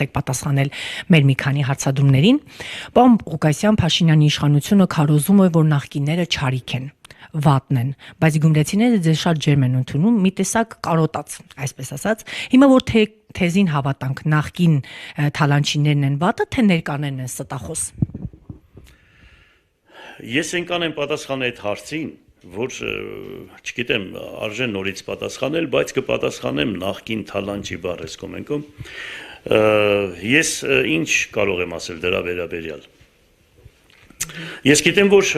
եք պատասխանել մեր մի քանի հարցադրումներին։ Պարոն Ղուկասյան, Փաշինյանի իշխանությունը քարոզում է, որ նախկինները չարիք են, վատն են, բայց գյումրեցիները ձեզ շատ ջերմ են ընդունում, մի տեսակ կարոտած, այսպես ասած։ Հիմա որ թեզին հավատանք, նախկին թալանչիներն են վատը, թե ներկաներն են ստախոս։ Ես ենքան եմ պատասխան այդ հարցին, որ չգիտեմ, արժե նորից պատասխանել, բայց կպատասխանեմ նախկին թալանչի բառ կոմենտում։ Ես ինչ կարող եմ ասել դրա վերաբերյալ։ Ես գիտեմ, որ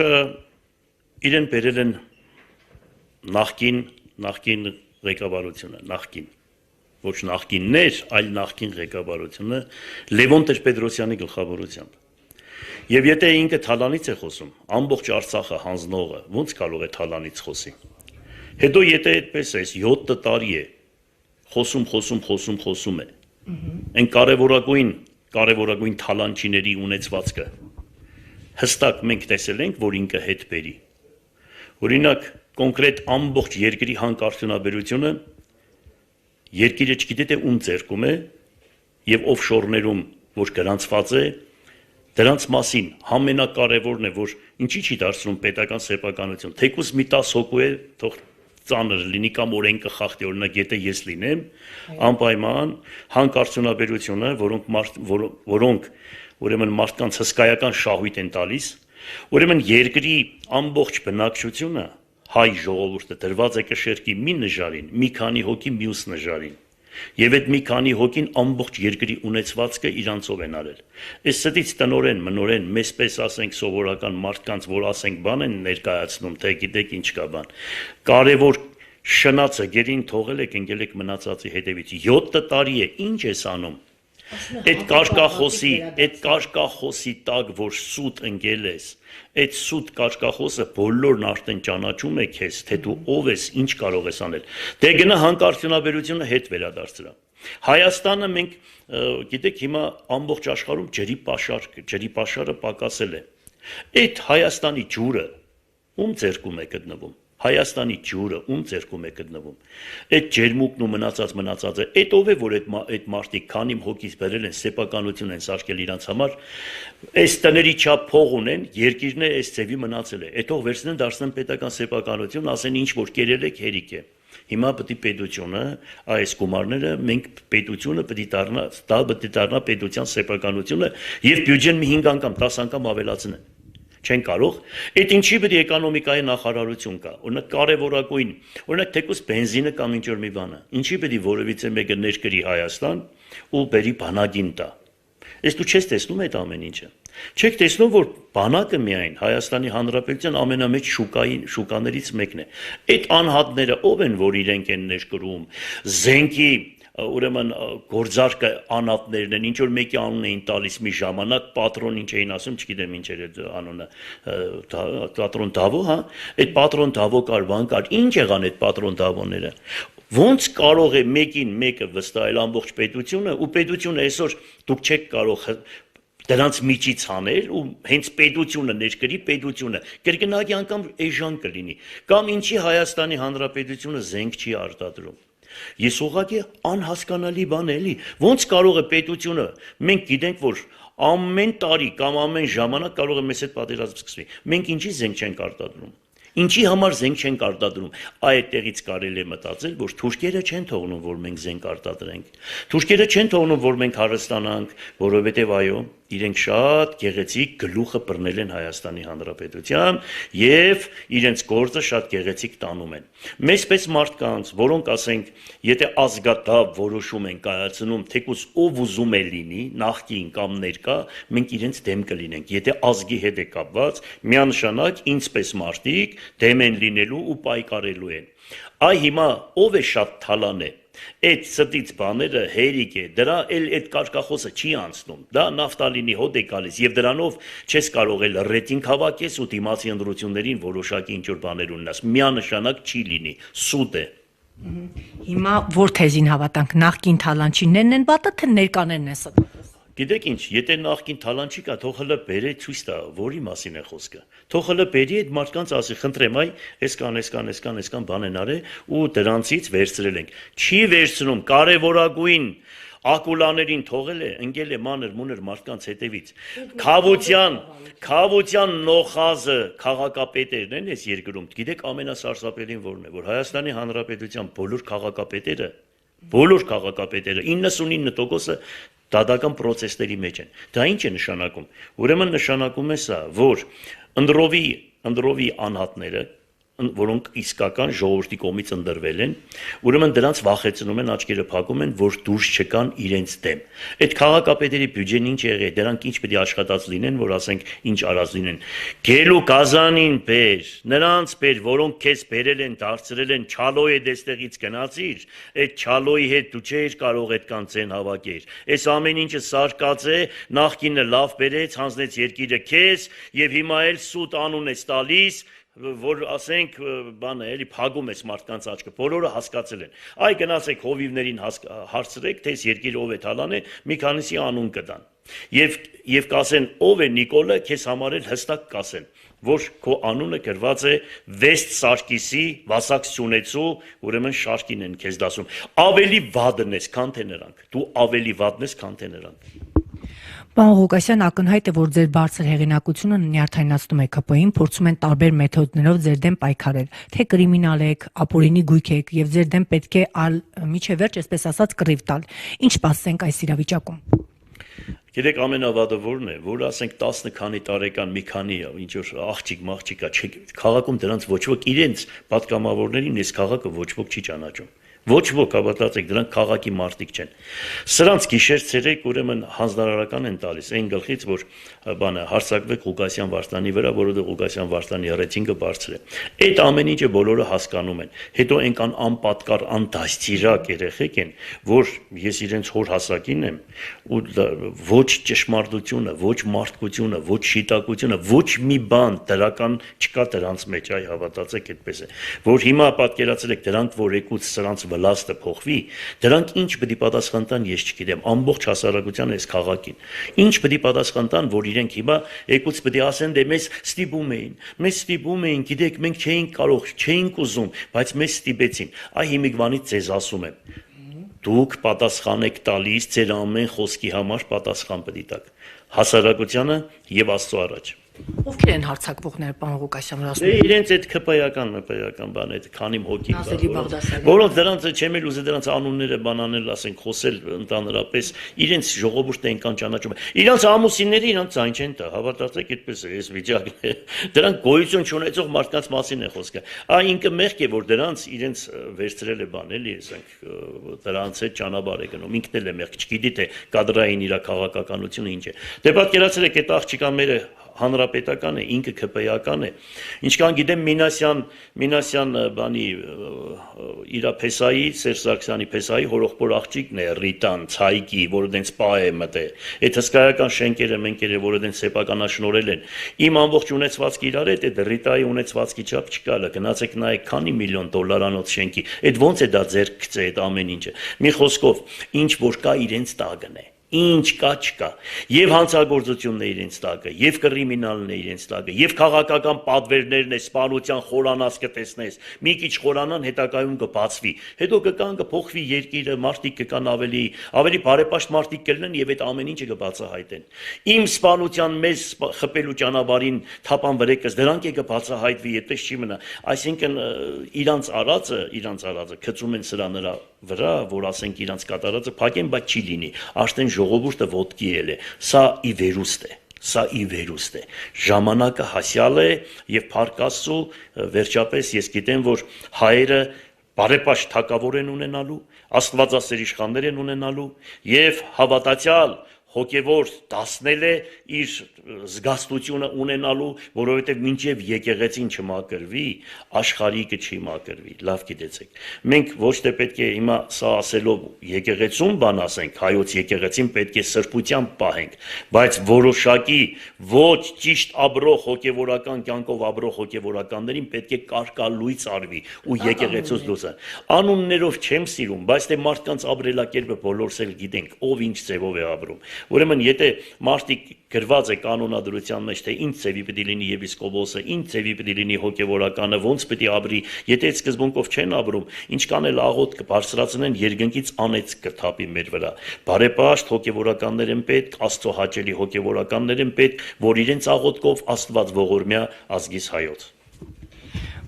իրեն բերել են նախկին ղեկավարությունը, ոչ նախկիններ, այլ նախկին ղեկավարությունը Լևոն Տեր-Պետրոսյանի գլխավորությամբ։ Եվ եթե ինքը թալանից է խոսում, ամբողջ Արցախը հանձնողը, ոնց կարող է թալանից խոսի։ Հետո եթե այդպես է, 7 տարի է խոսում է։ Այն կարևորագույն թալանչիների ունեցվածքը հստակ մենք տեսել ենք, որ ինքը հետ բերի։ Օրինակ, կոնկրետ ամբողջ երկրի հանքարդյունաբերությունը երկիրը չգիտե թե ում ձեռքում է եւ օֆշորներում որ գրանցված է, դրանց մասին ամենակարևորն է, որ ինչի չի դարձնում պետական սեփականություն, թեկուզ մի 10 հոգու է, թող ծանր լինի կամ օրենքը խախտի, օրինակ եթե ես լինեմ, անպայման հանքարդյունաբերությունը, որոնք ուրեմն մարդկանց հսկայական շահույթ են տալիս, ուրեմն երկրի ամբողջ բնակչությունը հայ ժողովուրդը դրված է կշերկի մի նժարին, մի քանի հոգի մյուս նժարին։ Եվ այդ մի քանի հոգին ամբողջ երկրի ունեցվածքը իրանցով են արել։ Այս ստից տնորեն, մնորեն, մեզպես ասենք սովորական մարդկանց, որ ասենք բան են ներկայացնում, թե գիտեք ինչ կա բան։ Կարևոր շնացը գերին թողել եք, ընկել եք մնացածի հետևից։ 7 տարի է, ինչ ես անում։ Այդ կարկախոսի տակ, որ սուտ ընկել ես, այդ սուտ կարկախոսը բոլորն արդեն ճանաչում է քեզ, թե դու ով ես, ինչ կարող ես անել։ Դե գնա հանքարդյունաբերությունը հետ վերադարձրա։ Հայաստանը մենք գիտեք հիմա ամբողջ աշխարհում ջրի պաշարը պակասել է։ Այդ Հայաստանի ջուրը ում ձեռքում է գտնվում։ Հայաստանի ջուրը ում ձեռքում է գտնվում։ Այդ ջերմուկն ու մնացածը, այդ ով է որ այդ մարդիկ քանի հոգից բերել են սեփականություն են սարքել իրանց համար, այս տների չափ փող ունեն, երկիրն է այս ծևի մնացել է։ Այդ ով վերցնեն դարձնեն պետական սեփականություն, ասեն ինչ որ կերել եք հերիք է։ Հիմա պետք է պետությունը, այս գումարները մենք պետությունը պետք է դառնա պետության սեփականությունը եւ բյուջեն մի 5 անգամ, 10 անգամ ավելացնեն։ Չեն կարող, այդ ինչի պետք է էկոնոմիկայի նախարարություն կա, օրինակ կարևորագույն, օրինակ թեկուզ բենզինը կամ ինչ որ մի բանը, ինչի պետք է որևիցե մեկը ներկրի Հայաստան ու բերի բանակին տա։ Ես դու չես տեսնում այդ ամեն ինչը։ Չեք տեսնում, որ բանակը միայն Հայաստանի Հանրապետության ամենամեծ շուկաներից մեկն է։ Այդ անհատները ով են, որ իրենք են ներկրում, զենքի ուրեմն գործարկը անհատներն են, ինչ որ մեկի անուն էին տալիս մի ժամանակ, պատրոն ինչ էին ասում, չգիտեմ ինչ էր անունը, պատրոն Դավո, հա, այդ պատրոն Դավո կար, բան կար, ինչ եղան այդ պատրոն Դավոները։ Ոնց կարող է մեկին մեկը վստահել ամբողջ պետությունը, ու պետությունը այսօր դուք չեք կարող դրանց միջից անել ու հենց պետությունը ներկրի պետությունը կրկնակի անգամ էժան կլինի կամ ինչի Հայաստանի Հանրապետությունը զենք չի արտադրում։ Ես ուղղակի անհասկանալի բան էլի, ոնց կարող է պետությունը, մենք գիտենք, որ ամեն տարի կամ ամեն ժամանակ կարող է մեզ հետ պատերազմ սկսվի, մենք ինչի զենք չենք արտադրում, ինչի համար զենք չենք արտադրում, այդտեղից կարելի է մտածել, որ թուրքերը չեն թողնում, որ մենք զենք արտադրենք, թուրքերը չեն թողնում, որ մենք հարստանանք, որովհետև այո, իրենք շատ գեղեցիկ գլուխը բռնել են Հայաստանի Հանրապետության եւ իրենց գործը շատ գեղեցիկ տանում են։ Մեզպես մարդկանց, որոնք ասենք, եթե ազգատավ որոշում են կայացնում, թեկուզ ով ուզում է լինի, նախկին կամ ներկա, մենք իրենց դեմ կլինենք։ Եթե ազգի հետ է կապված, միանշանակ ինձպես մարդիկ դեմ են լինելու ու պայքարելու են։ Այ հիմա ով է շատ թալան է։ Այդ ստից բաները հերիք է, դրա այդ կարկախոսը չի անցնում, դա նավթալինի հոտ է գալիս եւ դրանով չես կարող էլ ռեյտինգ հավաքես ու դիմացի ընտրություններին որոշակի ինչ որ բաներ ունենաս, միանշանակ չի լինի, սուտ է։ Հիմա որ թեզին հավատանք, նախկին թալանչիներն են վատը, թե ներկաներն են ստախոս։ Գիտեք ինչ, եթե նախկին թալանչի կա, թող հլը բերե ցույց տա, որի մասին է խոսքը։ Թող հլը բերի այդ մարդկանց ասի, խնդրեմ, այ այսքան բան են արել ու դրանցից վերցրել ենք։ Չի վերցնում կարևորագույն ակուլաներին թողել է, ընկել է մանր-մունր մարդկանց հետևից։ Քավության նոխազը քաղաքապետերն են այս երկրում։ Գիտեք ամենասարսափելին որն է, որ Հայաստանի Հանրապետության բոլոր քաղաքապետերը 99%-ը դատական process-ների մեջ են։ Դա ինչ է նշանակում։ Ուրեմն նշանակում է սա, որ ընդրովի անհատները, որոնք իսկական ժողովրդի կողմից ընտրվել են, ուրեմն դրանց վախեցնում են, աչքերը փակում են, որ դուրս չկան իրենց դեմ։ Այդ քաղաքապետերի բյուջեն ինչ եղե, դրանք ինչ պետք է աշխատած լինեն, որ ասենք ինչ արած լինեն։ Գելու գազանին բեր, նրանց բեր, որոնք քեզ բերել են, դարձրել են, չալոյ է դեստեղից գնացիր, այդ չալոյի հետ դու չէիր կարող այդ կանցեն հավաքեր։ Այս ամեն ինչը սարկած է, նախկինը լավ բերեց, հանձնեց երկիրը քեզ, եւ հիմա էլ սուտ անուն է տալիս, որ ասենք բանը էլի փագում ես մարդկանց աչքը, բոլորը հասկացել են։ Այ գնացեք հովիվներին հարցրեք, թե այս երկիրը ով է թալան է, մի քանիսի անուն կտան։ Եվ կասեն ով է Նիկոլը, քեզ համար էլ հստակ կասեն, որ քո անունը գրված է Վեստ Սարգիսի Վասակցությունեցու, ուրեմն շարքին են քեզ դասում։ Ավելի վատն ես, քան թե նրանք։ Դու ավելի վատն ես, քան թե նրանք։ Պարոն Ղուկասյան, ակնհայտ է, որ ձեր բարձր հեղինակությունը նյարդայնացնում է ԿՊ-ին, փորձում են տարբեր մեթոդներով ձեր դեմ պայքարել, թե կրիմինալ եք, ապօրինի գույք եք, եւ ձեր դեմ պետք է միջև վերջ, այսպես ասած, կռիվ տալ։ Ինչ պասենք այս իրավիճակում։ Գիտեք ամենավատը որն է, որ ասենք 10 քանի տարեկան մի քանի ինչ որ աղջիկ-մաղջիկա քաղաքում դրանց ոչ ոք իրենց պատգամավորներին այս քաղաքը ոչ ոք չի ճանաչում։ Ոչ ոք, հավատացեք, դրանք քաղաքի մարդիկ չեն։ Սրանց գիշեր-ցերեկ ուրեմն հանձնարարական են տալիս այն գլխից, որ բանը հարցակվեք Ղուկասյան Վարդանի վրա, որովհետև Ղուկասյան Վարդանի ռեյտինգը բարձր է։ Այդ ամեն ինչը բոլորը հասկանում են։ Հետո այնքան անպատկար, անդաստիճակ երեխեք են, որ ես իրենց հոր հասակին եմ, ու ոչ ճշմարտությունը, ոչ մարդկությունը, ոչ շիտակությունը, ոչ մի բան դրական չկա դրանց մեջ, այ հավատացեք, այդպես է։ Որ հիմա պատկերացրեք դրանք, որ եկուց սրանց վլաստը փոխվի, դրանք ինչ պետք է պատասխան տան, ես չգիտեմ, ամբողջ հասարակությանը այս քաղաքին։ Ինչ պետք է պատասխան տան, որ իրենք հիմա եկուց պետք է ասեն, դե մեզ ստիպում էին, գիտեք, մենք չէինք ուզում, բայց մեզ ստիպեցին։ Այ հիմիկվանից ձեզ ասում եմ, դուք պատասխան եք տալիս ձեր ամեն խոսքի համար պատասխան պետք է տաք հասարակությանը եւ Աստծո առաջ։ Ովքեր են հարցակվողները, պարոն Ղուկասյան, որ ասում են։ Իրենց այդ ԿՊ-ական բան է, քանիմ հոգի կա, որոնց դրանց չեմ էլ ուզի դրանց անունները բանանել, ասենք, խոսել ընդհանրապես, իրենց ժողովուրդը այնքան ճանաչում է։ Իրանց ամուսինները իրանց ցայն չեն տա, հավատացեք, այդպես է, այս վիճակն է։ Դրանք գոյություն չունեցող մարդկանց մասին է խոսքը։ Այ ինքը մեղք է, որ դրանց իրենց վերցրել է բան, էլի, ասենք, դրանց հետ ճանապարհ է գնում, ինքն էլ է մեղք, չգիտի թե կադրային իր քաղաքականությունը ինչ է։ Դե պատկերացրեք, այդ աղջիկա մերը հանրապետական է, ինքը ԿՊ-ական է։ Ինչքան գիտեմ Մինասյան բանի իր փեսայի, Սերժ Սարգսյանի փեսայի հորողբոր աղջիկն է Ռիտան, Ցայկի, որը դենց պա է մտե։ Այդ հսկայական շենքերը մենքերը, որը դենց սեփականաշնորել են։ Իմ ամբողջ ունեցվածքը իրար հետ, այդ Ռիտայի ունեցվածքի չափ չկա, գնացեք նայեք քանի միլիոն դոլարանոց շենքի։ Այդ ոնց է դա ձեր գծե այդ ամեն ինչը։ Մի խոսքով, ինչ որ կա իրենց տակն է։ Ինչ կա չկա, եւ հանցագործությունն է իրենց տակը, եւ կրիմինալն է իրենց տակը, եւ քաղաքական պատվերներն է, սպանության խորանաց կտեսնես, մի քիչ խորանան հետագայում կբացվի, հետո կկան կփոխվի երկիրը, մարդիկ կկան ավելի բարեպաշտ մարդիկ կլինեն եւ այդ ամեն ինչը կբացահայտեն։ Իմ սպանության մեզ խփելու ճանապարհին թափան վրեկս դրանք է կբացահայտվի, այդպես չի մնա, այսինքն իրանց արածը գծում են սրա նրա վրա, որ ասենք իրանց կատարածը փակեն, բայց չի լինի, աշտեն ժողովուրդը ոտքի ել է, սա ի վերուստ է, ժամանակը հասյալ է եւ Փառք Աստծո, վերջապես ես գիտեմ, որ հայերը բարեպաշտ թակավոր են ունենալու, աստվածասեր իշխաններ են ունենալու եւ հավատացյալ հոգևոր դասնել է իր զգաստությունը ունենալու, որովհետև մինչև եկեղեցին չմակրվի, աշխարհիկը չի մակրվի, լավ գիտեցեք։ Մենք ոչ թե պետք է հիմա սա ասելով եկեղեցուն բան ասենք, հայոց եկեղեցին պետք է սրբությամբ պահենք, բայց որոշակի ոչ ճիշտ աբրող հոգևորական կյանքով աբրող հոգևորականներին պետք է կարկալույց արվի ու եկեղեցուց դուրս։ Անուններով չեմ սիրում, բայց թե մարդկանց ապրելակերպը բոլորս էլ գիտենք, ով ինչ ձևով է ապրում։ Ուրեմն եթե մարդիկ գրված է կանոնադրության մեջ, թե ինչ ձևի պետք է լինի եպիսկոպոսը, ինչ ձևի պետք է լինի հոգևորականը, ոնց պետք է ապրի, եթե այդ սկզբունքով չեն ապրում, ինչքան էլ աղոտ կբարձրացնեն, երկնքից անեծ կթափի մեր վրա։ Բարեպաշտ հոգևորականներ են պետք, Աստծո հաճելի հոգևորականներ են պետք, որ իրենց աղոթքով Աստված ողորմյա ազգիս հայոց։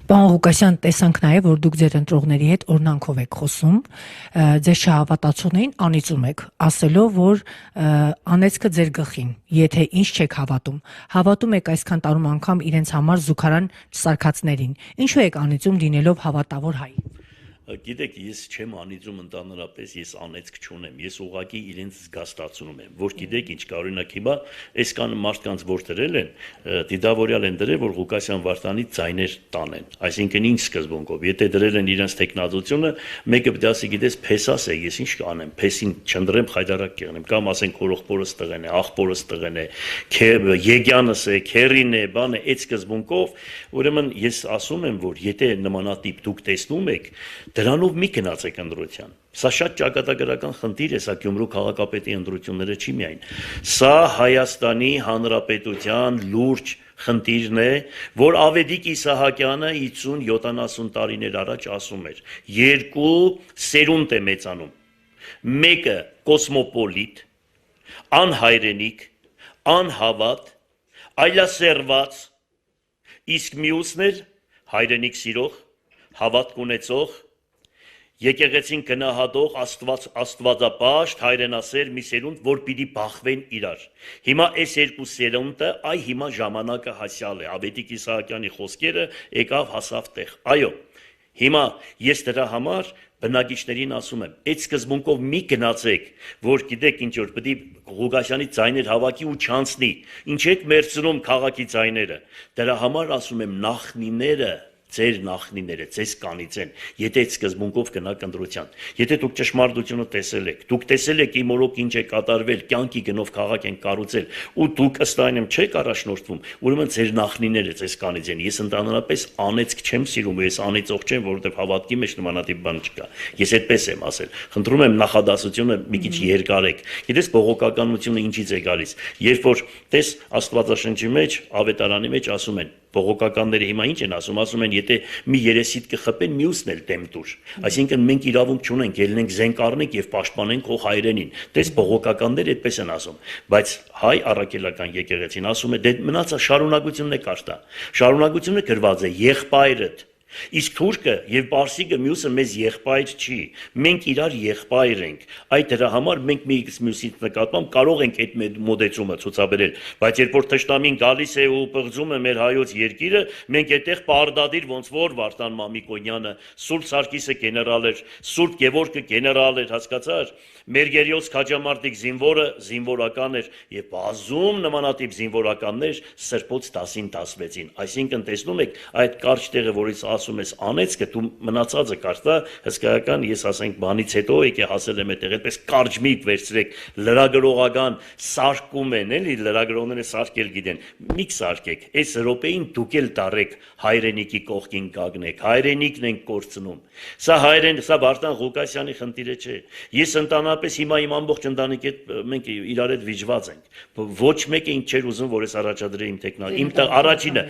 Պարոն Ղուկասյան, տեսանք նաև, որ դուք ձեր ընտրողների հետ օրնանքով եք խոսում, ձեր չհավատացողներին անիծում եք, ասելով, որ անեծքը ձեր գլխին, եթե ինչ չեք հավատում եք այսքան տարում անգամ իրենց համար զուգարան սարքածներին, ինչու եք անիծում լինելով հավատավոր հայ։ Գիտեք, ես չեմ անիծում ընդհանրապես, ես անեծք չունեմ, ես ուղղակի իրենց զգաստացնում եմ, որ գիտեք ինչ կա, օրինակ հիմա այսքան մարդկանց որ դրել են, դիտավորյալ են դրել, որ Ղուկասյան Վարդանի ձայներ տանեն, այսինքն ինչ սկզբունքով, եթե դրել են իրենց տեխնազությունը, մեկը պետք է ասի, գիտես, փեսաս է, ես ինչ կանեմ, փեսին չնդրեմ, խայդարակ կեղնեմ, կամ ասենք քորոխբորս տղեն է, աղբորս տղեն է, Եգյանս է, քերին է, բան է, այդ սկզբունքով, ուրեմն ես ասում եմ, որ եթե նմանատիպ դուք տեսնում եք, դրանով մի գնացեք ընտրության։ Սա շատ ճակատագրական խնդիր է, սա Գյումրու քաղաքապետի ընտրությունները չի միայն։ Սա Հայաստանի Հանրապետության լուրջ խնդիրն է, որ Ավետիք Իսահակյանը 50-70 տարիներ առաջ ասում էր. երկու սերունդ է մեծանում։ Մեկը կոսմոպոլիտ, անհայրենիք, անհավատ, այլասերված, իսկ մյուսն էր հայրենիք սիրող, հավատք ունեցող, եկեղեցին գնահատող աստվածապաշտ հայրենասեր մի սերունդ, որ պիտի բախվեն իրար։ Հիմա այս երկու սերունդը, այ հիմա ժամանակը հասյալ է, Ավետիք Իսահակյանի խոսքերը եկավ հասավ տեղ։ Այո, հիմա ես դրա համար բնակիչներին ասում եմ, այդ սկզբունքով մի գնացեք, որ գիտեք ինչ որ պետք է Ղուկասյանի ձայներ հավաքի ու չանցնի, ինչ եք մերձնում քաղաքի ձայները։ Դրա համար ասում եմ նախնիները ձեր նախնիները, ձեզ կանիծեն, եթե այդ սկզբունքով գնաք ընտրության։ Եթե դուք ճշմարտությունը տեսել եք, դուք տեսել եք իմ օրոք ինչ է կատարվել, կյանքի գնով քաղաք են կառուցել, ու դուք ըստ այնեմ չեք առաջնորդվում, ուրեմն ձեր նախնիները ձեզ կանիծեն։ Ես ընդհանրապես անեծք չեմ սիրում, ես անեծող չեմ, որովհետև հավատքի մեջ նմանատիպ բան չկա։ Ես այդպես եմ ասել։ Խնդրում եմ նախադասությունը մի քիչ երկարեք։ Գիտես բողոքականությունը ինչից է գալիս։ Երբ որ տես Աստվածաշնչի մեջ, Ավետարանի մեջ ասում են բողոքականները հիմա ինչ են ասում են, եթե մի երեսիդ կխփեն, մյուսն էլ դեմ տուր։ Այսինքն մենք իրավունք չունենք, ելնենք զենք առնենք եւ պաշտպանենք քո հայրենին։ Տես բողոքականները այդպես են ասում, բայց հայ առաքելական եկեղեցին ասում է, դե մնացա շարունակությունն է կարտա։ Շարունակությունը գրված է եղբայրդ։ Իսկ թուրքը եւ պարսիկը մյուսը մեզ եղբայր չի։ Մենք իրար եղբայր ենք։ Այդ դրա համար մենք մյուսից նկատմամբ կարող ենք այդ մոդեցումը ցուցաբերել, բայց երբ որ թշնամին գալիս է ու պղծում է մեր հայոց երկիրը, մենք այդտեղ պարդադիր ոնց որ Վարդան Մամիկոնյանը, Սուրբ Սարգիսը գեներալ էր, Սուրբ Գևորգը գեներալ էր, հասկացար։ Մերգերիոս Քաջամարտիկ զինվորը զինվորական էր եւ բազում նմանատիպ զինվորականներ սրբոց 10-ին 16-ին։ Այսինքն տեսնում եք այդ կարճ տեղը, որից ասում ես անեծքը, դու մնացածը կարտա հսկայական, ես ասենք բանից հետո եկե հասել եմ այդտեղ, այդպես կարճ մի վերցրեք, լրագրողական սարկում են, էլի լրագրողները սարքել գիտեն։ Մի սարքեք, այս րոպեին դուք էլ դարեք հայրենիքի կողքին կանգնեք, հայրենիքն են կորցնում։ Սա սա Վարդան Ղուկասյանի խնդիրը չէ։ Ես ընդանրապես հիմա իմ ամբողջ ընտանիքի հետ մենք իրար հետ վիճված ենք։ Ոչ մեկը ինձ չէր ուզում, որ ես առաջադրեի իմ տեխնիկան։ Իմ առաջինը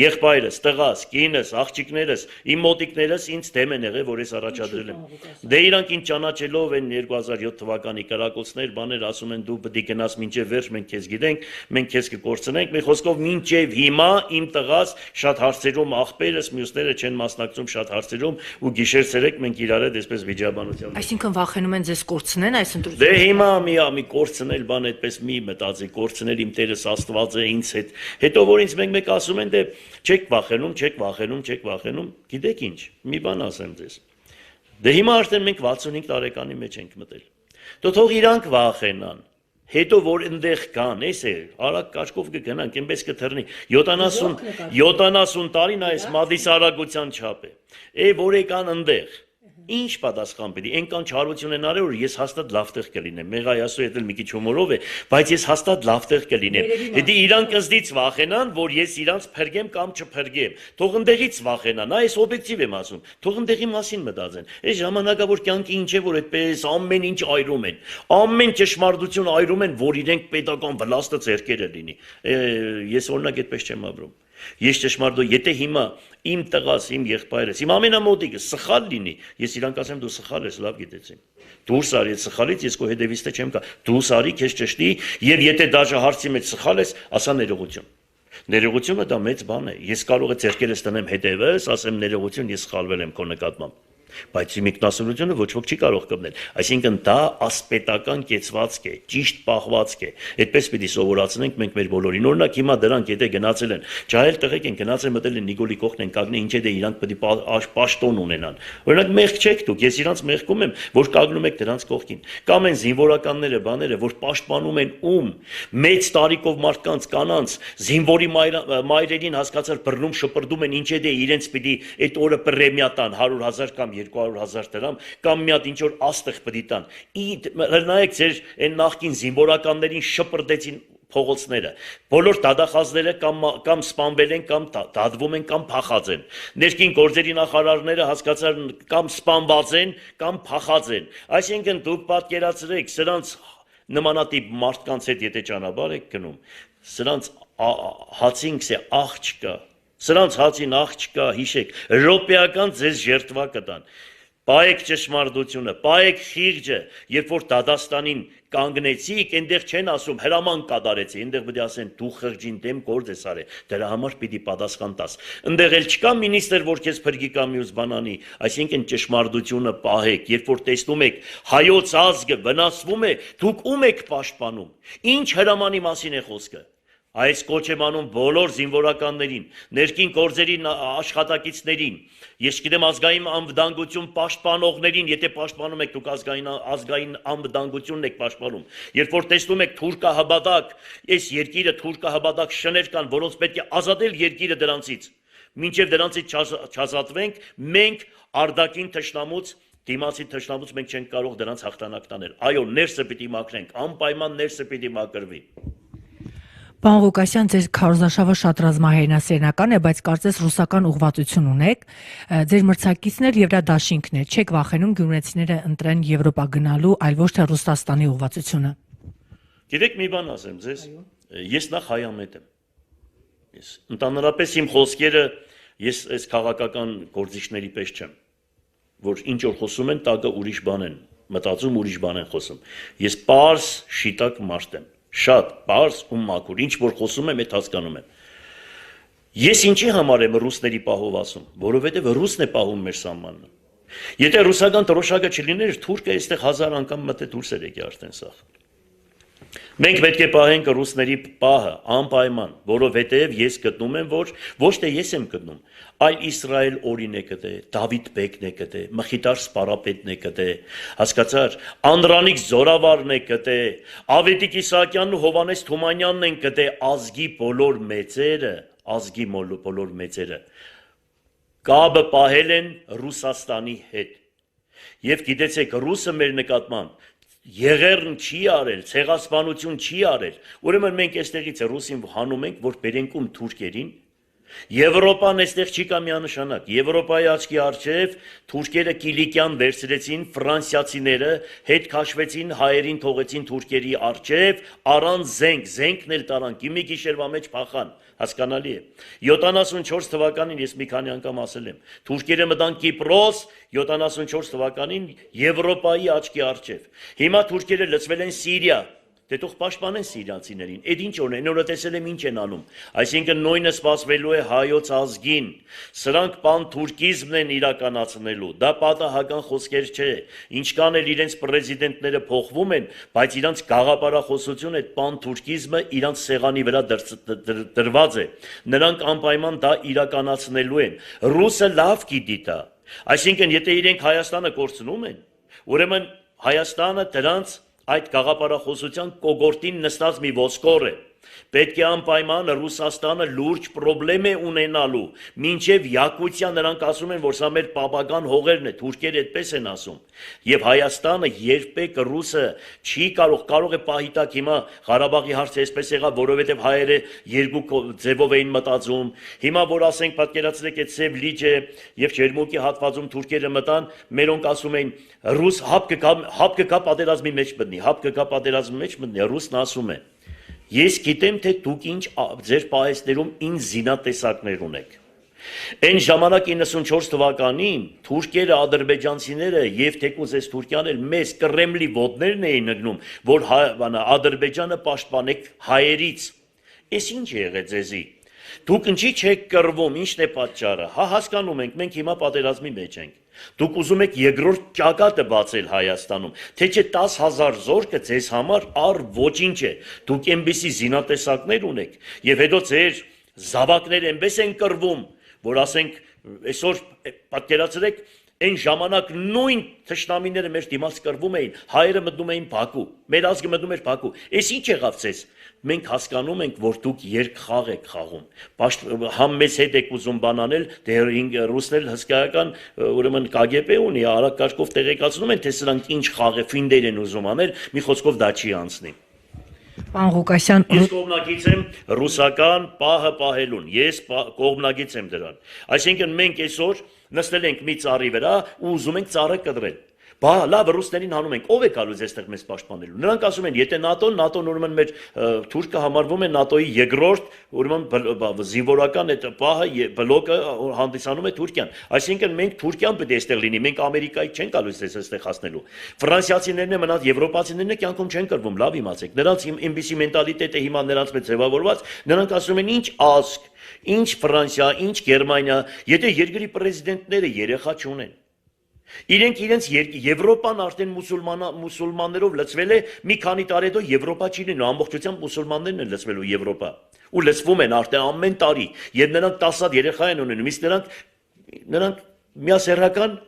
եղբայրս, տղաս, կինս, աղջիկներս, իմ մոտիկներս ինձ դեմ են եղել, որ ես առաջադրել եմ։ Դե իրանք ինձ ճանաչելով են 2007 թվականի կրակոցներ, բաներ ասում են դու պետք է գնաս մինչև վերջ, մենք քեզ գիտենք, մենք քեզ կկորցնենք։ Մի խոսքով մինչև հիմա իմ տղաս շատ հարցերում աղբերս, մյուսները չեն մասնակցում շատ հարցերում ու գիշեր-ցերեկ մենք իրար հետ այսպես վիճաբանությամբ։ Այսինքն վախենում են ձեզ կորցնեն այս ընտրությունը։ Դե հիմա մի կորցնել բան այդպես մի մտածի, կորցնել իմ Տերս Աստված է ինձ հետ։ Հետո որ ինձ մեկ ասում են, դե չեք վախենում, գիտեք ինչ, մի բան ասեմ ձեզ։ Դե հիմա արդեն մենք 65 տարեկանի մեջ ենք մտել։ Դու թող իրանք վախենան։ Հետո որ այնտեղ կան, էս է, արագ կաշկով կգնանք, այնպես կթռնի 70 տարին այս մադիս արագության չափ է։ Որ եկան այնտեղ։ Ինչ պատասխան պետք է։ Այնքան չարություն են արել, որ ես հաստատ լավ տեղ կլինեմ։ Մեղայասու հետ էլ մի քիչ հումորով է, բայց ես հաստատ լավ տեղ կլինեմ։ Հետո իրանք ըստից վախենան, որ ես իրանց փրկեմ կամ չփրկեմ։ Թող ընդեղից վախենան, այս օբյեկտիվ եմ ասում։ Թող ընդեղի մասին մտածեն։ Այս ժամանակավոր կյանքի ինչ է, որ այդպես ամեն ինչ այրում են։ Ամեն ճշմարտություն այրում են, որ իրենք պետական վլաստը ձեռքերը լինի։ Ես օրինակ այդպես չեմ ապրում։ Ես ճշմարտո, եթե հիմա իմ տղաս, իմ եղբայրս, իմ ամենամոտիկը սխալ լինի, ես իրանք ասեմ դու սխալ ես, լավ գիտեցին։ Դուրս արի այդ սխալից, ես քո հետևից թե չեմ գա։ Դուրս արի, քեզ ճշտի, եւ եթե դաժե հարցի մեջ սխալ ես, ասա ներողություն։ Ներողությունը դա մեծ բան է։ Ես կարող եմ ձեռքերս տնեմ հետևս, ասեմ ներողություն, ես սխալվել եմ քո նկատմամբ։ Բայց ինքնասիրությունը ոչ ոք չի կարող կպնել։ Այսինքն դա ասպետական կեցվածք է, ճիշտ պահվածք է։ Այդպես պիտի սովորացնենք մենք մեր բոլորին։ Օրինակ հիմա դրանք եթե գնացել են, ջահել տղեկ են գնացել մտել են Նիկոլի կողքն են կանգնել, ինչ է դե իրանք պետք է պաշտոն ունենան։ Օրինակ մեղք չեք դուք, ես իրանք մեղքում եմ, որ կանգնում եք դրանց կողքին։ Կամ են զինվորականները, բաները, որ պաշտպանում են ում մեծ տարիքով մարդկանց, կանանց, զինվորի մայրերին հասկացար բռնում շպրդում են, ինչ է դե իրենց պիտի այդ օրը պրեմիա տան 100,000 կամ 200,000 դրամ կամ մի հատ ինչ որ աստղ պիտի տան։ Նայեք ձեր այն նախկին զինվորականներին շպրդեցին փողոցները։ Բոլոր դադախազները կամ սպանվել են կամ դադվում են կամ փախած են։ Ներքին գործերի նախարարները հասկացան կամ սպանված են կամ փախած են։ Այսինքն դուք պատկերացրեք սրանց նմանատիպ մարդկանց հետ եթե ճանապարհ եք գնում, սրանց հացինքս է աղ չկա։ Սրանց հացին աղ չկա, հիշեք, ռոպեական ձեզ ժերտվա կտան։ Պայեք ճշմարտությունը, պայեք խիղճը, երբ որ Դադաստանին կանգնեցիք, այնտեղ չեն ասում հրաման կատարեցի, այնտեղ պետք է ասեն դու խղճին դեմ գործ ես արել, դրա համար պիտի պատասխան տաս։ Այնտեղ էլ չկա մինիստր, որ քեզ փրկի կամ մյուս բանանի, այսինքն ճշմարտությունը պահեք, երբ որ տեսնում եք հայոց ազգը վնասվում է, դուք ում եք պաշտպանում։ Ինչ հրամանի մասին է խոսքը։ Այս կոչ եմ անում բոլոր զինվորականներին, ներքին գործերի աշխատակիցներին, ես գիտեմ ազգային անվտանգություն պաշտպանողներին, եթե պաշտպանում եք դուք ազգային անվտանգությունն եք պաշտպանում, երբ որ տեսնում եք թուրքահաբադակ, այս երկիրը թուրքահաբադակ շներ կան, որոնց պետք է ազատել երկիրը դրանցից, մինչև դրանցից չազատվենք, մենք արդակին թշնամուց դիմացի թշնամուց մենք չենք կարող դրանց հաղթանակ տանել, այո, ներսը պիտի մաքրենք, անպայման ներսը պիտի մաքրվի։ Պարոն Ղուկասյան, ձեր քարոզարշավը շատ ռազմահայրենասերական է, բայց կարծես ռուսական ուղղվածություն ունեք, ձեր մրցակիցն էլ եւ դա դաշինքն է, չեք վախենում գյումրեցիները ընտրեն Եվրոպա գնալու, այլ ոչ թե Ռուսաստանի ուղղվածությունը։ Գիտեք մի բան ասեմ ձեզ, ես նախ հայամետ եմ։ Ես ընդհանրապես իմ խոսքերը ես այս քաղաքական գործիչների պես չեմ, որ ինչ որ խոսում են, տակը ուրիշ բան են, մտածում ուրիշ բան են խոսում։ Ես պարզ շիտակ մարդ եմ։ Շատ պարզ ու մաքուր, ինչ որ խոսում եմ, այդ հասկանում եմ։ Ես ինչի համար եմ ռուսների պահով ասում, որովհետև ռուսն է պահում մեր սահմանը։ Եթե ռուսական տրոշակը չլիներ, թուրքը այստեղ 1000 անգամ մտե դուրս էր եկի արդեն սա։ Մենք պետք է պահենք ռուսների պահը անպայման, որովհետև ես գտնում եմ, որ ոչ թե ես եմ գտնում, այլ Իսրայել օրին է գտե, Դավիթ բեկն է գտե, Մխիտար սպարապետն է գտե, հասկացար, Անդրանիկ Զորավարն է գտե, Ավետիք Իսահակյանն ու Հովանես Թումանյանն են գտե ազգի բոլոր մեծերը, կապը պահել են Ռուսաստանի հետ։ Եվ գիտեցեք, ռուսը մեր նկատմամբ եղերն չի արել, ցեղասպանություն չի արել, ուրեմն մենք այստեղից ռուսին հանում ենք, որ բերենք ում թուրքերին, Եվրոպան այստեղ չի կա միանշանակ, Եվրոպայի աչքի առջև թուրքերը Կիլիկյան վերցրեցին, ֆրանսիացիները հետ քաշվեցին, հայերին թողեցին թուրքերի առջև, առանց զենքն էլ տարան, գիմի գիշերվա մեջ փախան, հասկանալի է։ 74 թվականին ես մի քանի անգամ ասել եմ, թուրքերը մտան Կիպրոս 74 թվականին Եվրոպայի աչքի առջև։ Հիմա թուրքերը լցվել են Սիրիա։ Դե թող պաշտպանեն սիրիացիներին։ Այդ ինչ օրն է, նորը տեսել եմ ինչ են անում։ Այսինքն նույնը սպասվելու է հայոց ազգին։ Սրանք պանթուրքիզմն են իրականացնելու։ Դա պատահական խոսքեր չէ։ Ինչքան էլ իրենց պրեզիդենտները փոխվում են, բայց իրանց գաղափարախոսությունը այդ պանթուրքիզմը իրանց սեղանի վրա դրված է։ Նրանք անպայման դա իրականացնելու են։ Ռուսը լավ գիտի դա։ Այսինքն եթե իրենք Հայաստանը կորցնում են, ուրեմն Հայաստանը դրանց այդ գաղափարախոսության կողորտին նստած մի ոսկոր է։ Պետք է անպայման Ռուսաստանը լուրջ խնդրեմ է ունենալու, մինչև Յակուտիա նրանք ասում են, որ սա մեր պապական հողերն է, թուրքերը այդպես են ասում։ Եվ Հայաստանը երբեք ռուսը չի կարող է պահիտակ հիմա Ղարաբաղի հարցը այսպես եղավ, որովհետև հայերը երկու ձևով էին մտածում։ Հիմա որ ասենք պատկերացրեք այդ Սև լիճը եւ Ջերմուկի հատվածում թուրքերը մտան, մերոնք ասում էին ռուս հապ կգա պատերազմի մեջ մտնի, ռուսն ասում է ես գիտեմ, թե դուք ինչ ձեր պահեստներում ինչ զինատեսակներ ունեք։ Այն ժամանակ 94 թվականին թուրքերը, ադրբեջանցիները եւ թեկուզ այս Թուրքիան էլ մեզ Կրեմլի ոտներն էին նգնում, որ Ադրբեջանը պաշտպանեք հայերից։ Էս ինչ է եղել ձեզի։ Դուք ինչի չեք կռվում, ինչն է պատճառը։ Հա հասկանում ենք, մենք հիմա պատերազմի մեջ ենք։ Դուք ուզում եք երկրորդ ճակատը բացել Հայաստանում, թե չէ 10,000 զորքը ձեզ համար առ ոչինչ է։ Դուք այնպիսի զինատեսակներ ունեք, եւ հետո ձեր զավակները այնպես են կռվում, որ ասենք այսօր պատկերացրեք այն ժամանակ նույն թշնամիները մեր դիմաց կռվում էին, հայերը մտնում էին Բաքու, մեր ազգը մտնում էր Բաքու։ Էս ինչ եղավ ցես։ Մենք հասկանում ենք, որ դուք երկխաղ եք խաղում։ Համ մեզ հետ եք ուզում բանանել, դե ռուսներ հսկայական, ուրեմն KGB ունի, արագ կարգով տեղեկացնում են, թե սրանք ինչ խաղ է, ֆինդեր են ուզում անել, մի խոսքով դա չի անցնի։ Պարոն Ղուկասյան, Ես կողմնակից եմ ռուսական պահը պահելուն, ես կողմնակից եմ դրան։ Այսինքն մենք այսօր նստել ենք մի ծառի վրա ու ուզում ենք ծառը կտրել։ Բա լավ ռուսներին հանում ենք, ով է գալուց այստեղ մեզ պաշտպանելու։ Նրանք ասում են, եթե ՆԱՏՕ-ն ուրեմն մեր Թուրքը համարվում է ՆԱՏՕ-ի երկրորդ ուրեմն զինվորական այդ պահը բլոկը հանդիսանում է Թուրքիան։ Այսինքն մենք Թուրքիան պետք է այստեղ լինի, մենք Ամերիկայի չեն գալուց այստեղ հասնելու։ Ֆրանսիացիներն են մնաց, եվրոպացիներն են կյանքում չեն կռվում, լավ իմացեք։ Նրանց այնպիսի մենտալիտետ է հիմա նրանց մեջ ձևավորված, նրանք ասում են ինչ ազգ, ինչ Ֆրանսիա, ինչ Գերմանիա, եթե երկրի պրեզիդենտները երեխա չունեն։ Իրենց Եվրոպան արդեն մուսուլմաններով լցվել է, մի քանի տարի հետո Եվրոպա չի լինում, ամբողջությամբ մուսուլմաններն են լցվելու Եվրոպա։ Ու լցվում են արդեն ամեն տարի, եւ նրանք 10 հատ երեխա են ունենում, իսկ նրանք միասեռական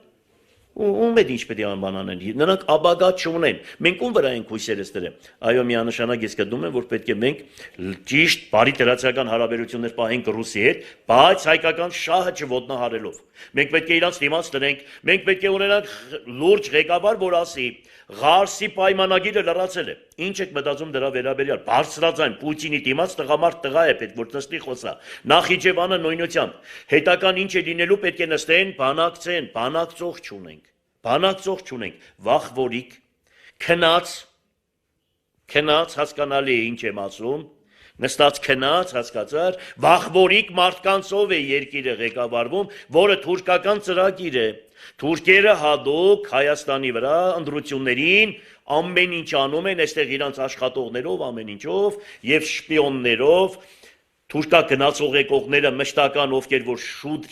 ում է ինչ պետք է անբանանեն, նրանք աբագա չունեն, մենք ում վրա ենք հույսերս դրել։ Այո, միանշանակ ես գտնում եմ, որ պետք է մենք ճիշտ բարի դրացիական հարաբերություններ պահենք Ռուսի հետ, բայց հայկական շահը չոտնահարելով։ Մենք պետք է իրանց դիմաց դնենք, մենք պետք է ունենանք լուրջ ղեկավար, որ ասի Ղարսի պայմանագիրը լրացել է։ Ինչ եք մտածում դրա վերաբերյալ։ Բարձրաձայն Պուտինի դիմաց տղամարդ տղա է պետք, որ նստի խոսա։ Նախիջևանը նույնությամբ։ Հետական ինչ է լինելու, պետք է նստեն, բանակցեն, բանակցող չունենք։ Բանակցող չունենք, վախ որիկ, քնած հասկանալի է ինչ եմ ասում, նստած քնած հասկացար, վախ որիկ մարդկանցով է երկիրը ղեկավարվում, որը թուրքական ծրագիր է։ Թուրքերը հադուկ Հայաստանի վրա ընդրություններին ամեն ինչ անում են, այստեղ իրանց աշխատողներով, ամեն ինչով եւ շպիոններով, թուրքա գնացող եկողները մշտական ովքեր որ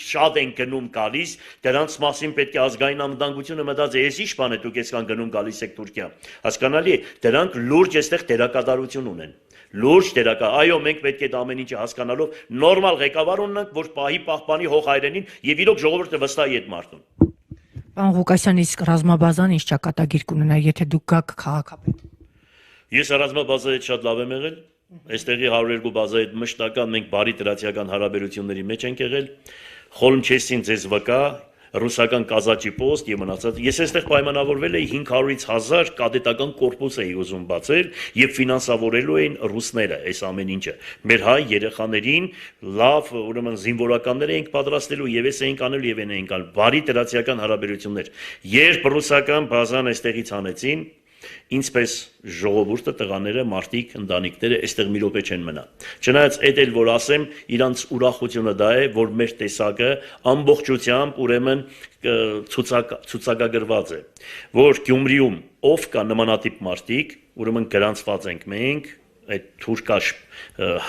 շատ են գնում գալիս, դրանց մասին պետք է ազգային անվտանգությունը մտածի, ես ինչ բան է դուք այսքան գնում գալիս եք Թուրքիա։ Հասկանալի է, դրանք լուրջ այստեղ դերակատարություն ունեն։ Լուրջ դերակա, այո, մենք պետք է դա ամեն ինչը հասկանալով նորմալ ղեկավար ունենանք, որ պահի հող հայրենին եւ իրոք ժողովուրդը վստահի այդ մարդուն։ Պարոն Ղուկասյան, իսկ ռազմաբազան ինչ ճակատագիր կունենա, եթե դուք գաք քաղաքապետ։ Ես ռազմաբազայի հետ շատ լավ եմ եղել, այստեղի 102 բազայի հետ մշտական մենք բարի դրացիական հարաբերությունների մեջ ենք եղել, Խոլմչեսին ձեզ վկա, ռուսական կազաչի պոստ եւ մնացած։ Ես այստեղ պայմանավորվել էի 500-ից 1000 կադետական կորպուս էի ուզում բացել եւ ֆինանսավորելու էին ռուսները այս ամեն ինչը։ Մեր հայ երեխաներին լավ, ուրեմն զինվորականներ էինք պատրաստելու եւ էս էինք անելու եւ էինք անում բարի դրացիական հարաբերություններ։ Երբ ռուսական բազան այստեղից հանեցին, ինչպես ժողովուրդը, տղաները, մարդիկ, ընտանիքները այստեղ մի րոպե չեն մնա։ Չնայած այդ էլ որ ասեմ, իրանց ուրախությունը դա է, որ մեր տեսակը ամբողջությամբ ուրեմն ցուցակագրված է, որ Գյումրիում ով կա նմանատիպ մարդիկ, ուրեմն գրանցված ենք մենք այդ թուրքաշ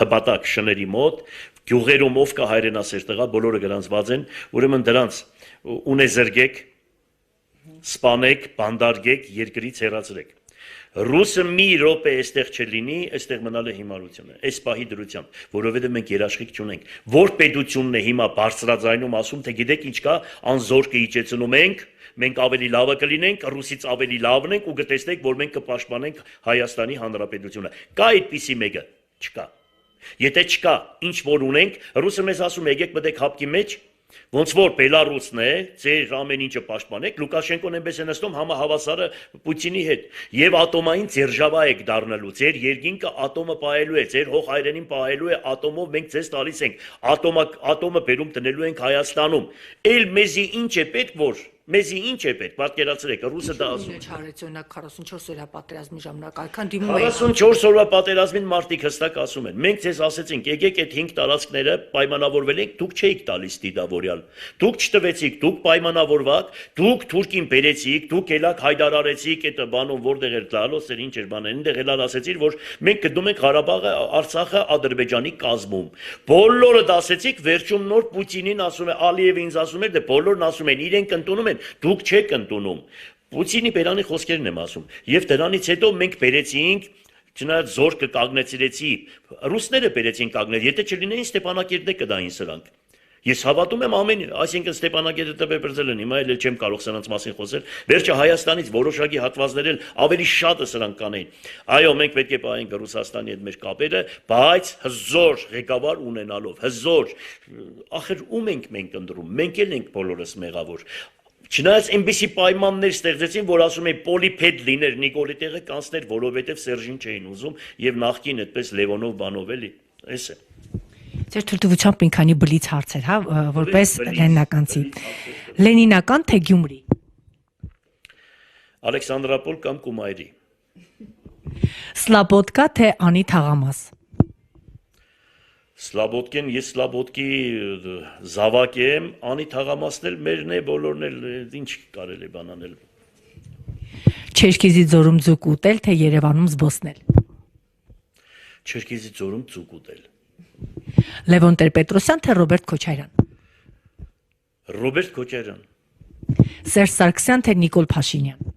հպատակ շների մոտ, գյուղերում ով կա հայրենասեր տղա, բոլորը գրանցված են, ուրեմն դրանց ունեզրգեք, սպանեք, բանդարգեք, երկրից հեռացրեք։ Ռուսը մի րոպե այստեղ չլինի, այստեղ մնալ է հիմարությունը, այս պահի դրությամբ, որովհետև մենք երաշխիք չունենք։ Որ պետությունն է հիմա բարձրաձայնում ասում, թե գիտեք ինչ կա, անզորքը իջեցնում մենք ավելի լավը կլինենք, ռուսից ավելի լավն ենք ու կտեսնենք, որ մենք կպաշտպանենք Հայաստանի Հանրապետությունը։ Կա այդպիսի մեկը, չկա։ Եթե չկա, ինչ որ ունենք, ռուսը մեզ ասում է, եկեք մտեք հապկի մեջ, ոնց որ Բելարուսն է, ձեր ամեն ինչը պաշտպանեք, Լուկաշենկոն այնպես է նստում համահավասարը Պուտինի հետ, եւ ատոմային ձերժավա եք դառնալու, ձեր երկինքը ատոմը պահելու է, ձեր հող հայրենին պահելու է ատոմով, մենք ձեզ տալիս ենք, ատոմը բերում տնելու ենք Հայաստանում, էլ մեզի ինչ է պետք, որ մեզի ինչ է պետք, պատկերացրեք, ռուսը դա ասում է։ Չարեցոնակ 44 օրյա պատերազմի ժամանակ այքան դիմում էին 44 օրվա պատերազմին մարդիկ հստակ ասում են, մենք ձեզ ասեցինք, եկեք այդ 5 տարածքները պայմանավորվել ենք, դուք չէիք տալիս դիդավորյալ, դուք չտվեցիք, դուք պայմանավորվաք, դուք թուրքին բերեցիք, դուք ելակ հայտարարեցիք այդ բանով որտեղ էր լալոս էր ինչ էր բանը, այնտեղ ելալ ասեցիր, որ մենք գտնում ենք Ղարաբաղը, Արցախը Ադրբեջանի կազմում։ Բոլորը դասեցիք, վերջում նոր Պուտինին ասում է, Ալիևը ինձ ասում էր, դե բոլորն ասում են, իրենք ընդունում են, դուք չեք ընդունում։ Պուտինի բերանի խոսքերն եմ ասում։ Եվ դրանից հետո մենք բերեցինք, չնայած զորքը կագնեցրեցի, ռուսները բերեցին կագնել, եթե չլինեին Ստեփանակերտը կդային սրանք։ Ես հավատում եմ ամեն, այսինքն Ստեփանակերտը տպեբրձել են, հիմա էլ չեմ կարող սրանց մասին խոսել։ Վերջը Հայաստանից որոշակի հատվածներ էլ ավելի շատը սրանք կանեին։ Այո, մենք պետք է պահենք Ռուսաստանի հետ մեր կապերը, բայց հզոր ղեկավար ունենալով, հզոր, ախր ում ենք մենք ընտրում, մենք էլ ենք բոլորս մեղավոր։ Չնայած այնպիսի պայմաններ ստեղծեցին, որ ասում են պոլիպեդ լիներ Նիկոլի տեղը կանցներ, որովհետև Սերժին չէին ուզում եւ նախկին այդպես Լևոնով բանով էլի, էս է։ Ձեր թույլտվությամբ մի քանի բլից հարցեր, հա, որպես լենինականցի։ Լենինական թե Գյումրի։ Ալեքսանդրապոլ կամ Կումայրի։ Սլաբոդկա թե Անի թաղամաս։ Սլաբոդկեն, ես Սլաբոդկի զավակ եմ, Անի թաղամասն էլ մերն է, բոլորն էլ ինչ կարելի բան անել։ Չերքեզի ձորում ձուկ ուտել թե Երևանում զբոսնել։ Չերքեզի ձորում ձուկ ուտել։ Լևոն Տեր-Պետրոսյան թե Ռոբերտ Քոչարյան։ Ռոբերտ Քոչարյան։ Սերժ Սարգսյան թե Նիկոլ Փաշինյան։